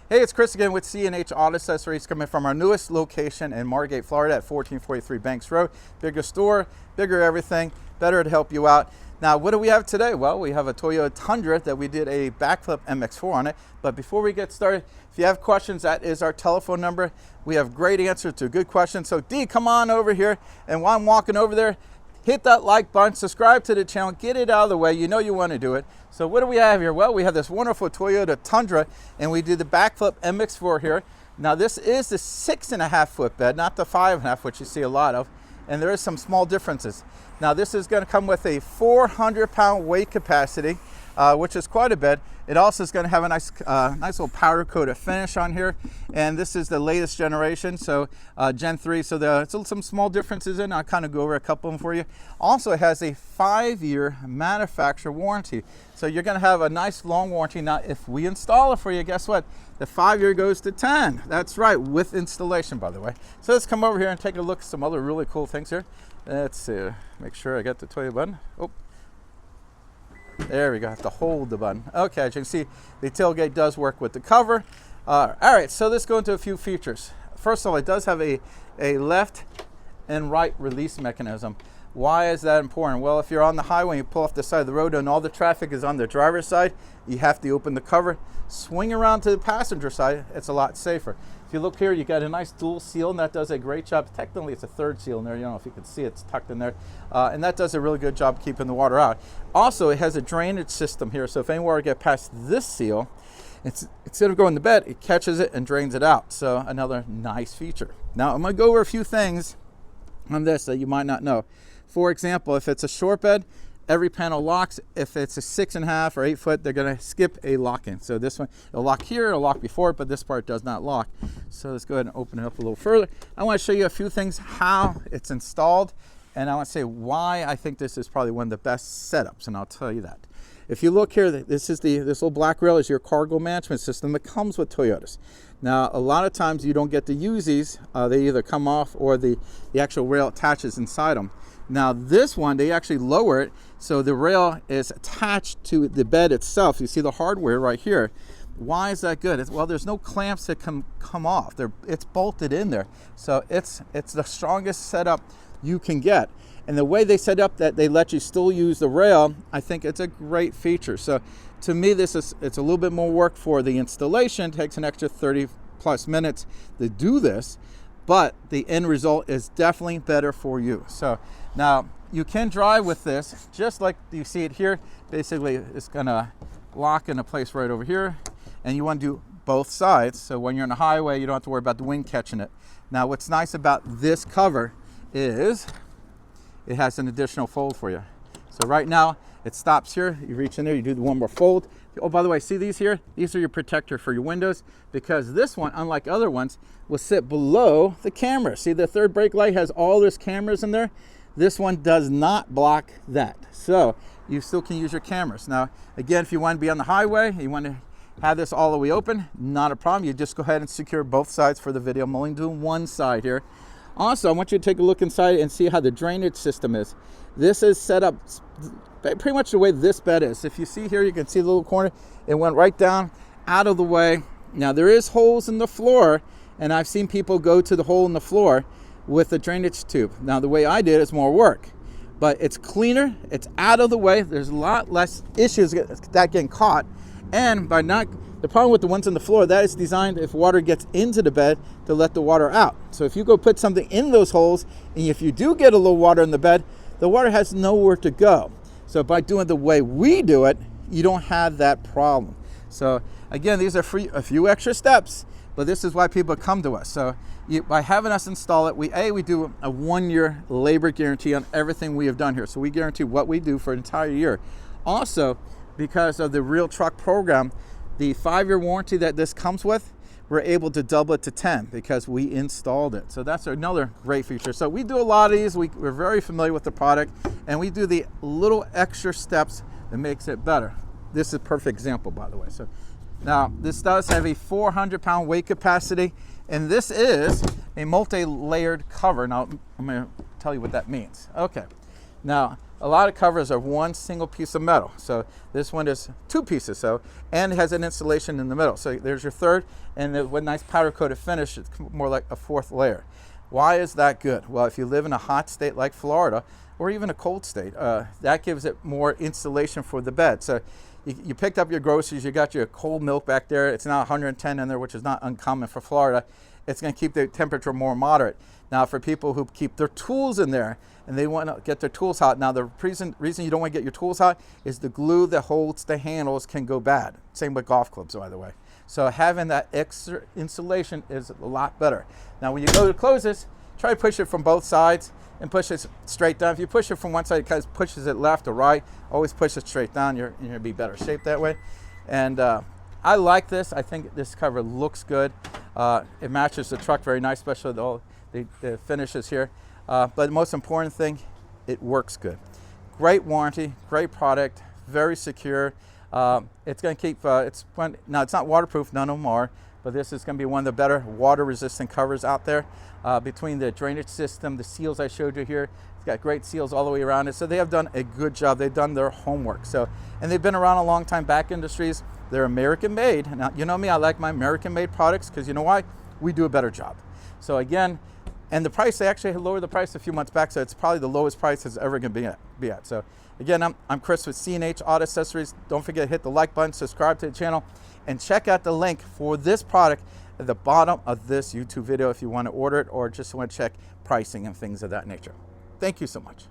Hey, it's Chris again with C&H Auto Accessories, coming from our newest location in Margate, Florida at 1443 Banks Road. Bigger store, bigger everything, better to help you out. Now, what do we have today? Well, we have a Toyota Tundra that we did a BakFlip MX4 on it. But before we get started, if you have questions, that is our telephone number. We have great answers to good questions. So D, come on over here. And while I'm walking over there, hit that like button, subscribe to the channel, get it out of the way. You know you want to do it. So what do we have here? Well, we have this wonderful Toyota Tundra, and we did the BakFlip MX4 here. Now this is the 6.5 foot bed, not the 5.5, which you see a lot of. And there is some small differences. Now this is going to come with a 400-pound weight capacity, which is quite a bit. It also is going to have a nice little powder coated finish on here, and this is the latest generation, so Gen 3. So there's some small differences in. I'll kind of go over a couple of them for you. Also, it has a 5-year manufacturer warranty, so you're going to have a nice long warranty. Now, if we install it for you, guess what? The 5-year goes to 10. That's right, with installation, by the way. So let's come over here and take a look at some other really cool things here. Let's see, make sure I got the Toyota button. Oh. There we go, have to hold the button. Okay, as you can see, the tailgate does work with the cover. All right, so let's go into a few features. First of all, it does have a left and right release mechanism. Why is that important? Well, if you're on the highway and you pull off the side of the road and all the traffic is on the driver's side, you have to open the cover, swing around to the passenger side. It's a lot safer. If you look here, you got a nice dual seal, and that does a great job. Technically, it's a third seal in there. You don't know if you can see it's tucked in there. And that does a really good job keeping the water out. Also, it has a drainage system here, so if any water gets past this seal, instead of going to bed, it catches it and drains it out. So another nice feature. Now, I'm going to go over a few things on this that you might not know. For example, if it's a short bed, every panel locks. If it's a 6.5 or 8 foot, they're going to skip a lock-in. So this one, it'll lock here, it'll lock before it, but this part does not lock. So let's go ahead and open it up a little further. I want to show you a few things, how it's installed, and I want to say why I think this is probably one of the best setups, and I'll tell you that. If you look here, this little black rail is your cargo management system that comes with Toyotas. Now, a lot of times you don't get to use these. They either come off or the actual rail attaches inside them. Now this one, they actually lower it, so the rail is attached to the bed itself. You see the hardware right here. Why is that good? Well, there's no clamps that can come off. It's bolted in there. So it's the strongest setup you can get. And the way they set up that they let you still use the rail, I think it's a great feature. So to me, it's a little bit more work for the installation. It takes an extra 30 plus minutes to do this, but the end result is definitely better for you. So now you can drive with this just like you see it here. Basically, it's gonna lock into place right over here, and you want to do both sides. So when you're on the highway, you don't have to worry about the wind catching it. Now, what's nice about this cover is it has an additional fold for you. So right now it stops here. You reach in there, you do the one more fold. Oh, by the way, see these here? These are your protector for your windows, because this one, unlike other ones, will sit below the camera. See, the third brake light has all those cameras in there. This one does not block that. So you still can use your cameras. Now, again, if you want to be on the highway, you want to have this all the way open, not a problem. You just go ahead and secure both sides for the video. I'm only doing one side here. Also, I want you to take a look inside and see how the drainage system is. This is set up pretty much the way this bed is. If you see here, you can see the little corner. It went right down, out of the way. Now, there is holes in the floor, and I've seen people go to the hole in the floor with the drainage tube. Now, the way I did is more work, but it's cleaner, it's out of the way. There's a lot less issues that getting caught, and by not, the problem with the ones on the floor, that is designed if water gets into the bed to let the water out. So if you go put something in those holes, and if you do get a little water in the bed, the water has nowhere to go. So by doing the way we do it, you don't have that problem. So again, these are a few extra steps, but this is why people come to us. So by having us install it, we do a 1-year labor guarantee on everything we have done here. So we guarantee what we do for an entire year. Also, because of the Real Truck program, the 5-year warranty that this comes with, we're able to double it to 10 because we installed it. So that's another great feature. So we do a lot of these. We're very familiar with the product, and we do the little extra steps that makes it better. This is a perfect example, by the way. So now this does have a 400-pound weight capacity, and this is a multi-layered cover. Now I'm going to tell you what that means. Okay. Now a lot of covers are one single piece of metal. So this one is 2 pieces, so, and it has an insulation in the middle. So there's your third, and with nice powder coated finish, it's more like a 4th layer. Why is that good? Well, if you live in a hot state like Florida, or even a cold state, that gives it more insulation for the bed. So you picked up your groceries, you got your cold milk back there. It's now 110 in there, which is not uncommon for Florida. It's going to keep the temperature more moderate. Now, for people who keep their tools in there and they want to get their tools hot, now the reason you don't want to get your tools hot is the glue that holds the handles can go bad. Same with golf clubs, by the way. So having that extra insulation is a lot better. Now, when you go to close this, try to push it from both sides and push it straight down. If you push it from one side, it kind of pushes it left or right. Always push it straight down. You're going to be better shape that way. And I like this. I think this cover looks good. It matches the truck very nice, especially all the finishes here. But the most important thing, it works good. Great warranty, great product, very secure. It's going to keep, now it's not waterproof, none of them are, but this is going to be one of the better water resistant covers out there. Between the drainage system, the seals I showed you here, it's got great seals all the way around it. So they have done a good job. They've done their homework. So, and they've been around a long time, Bak Industries. They're American made. Now, you know me, I like my American made products because you know why? We do a better job. So again, and the price, they actually lowered the price a few months back, so it's probably the lowest price it's ever going to be at. So again, I'm Chris with C&H Auto Accessories. Don't forget to hit the like button, subscribe to the channel, and check out the link for this product at the bottom of this YouTube video if you want to order it or just want to check pricing and things of that nature. Thank you so much.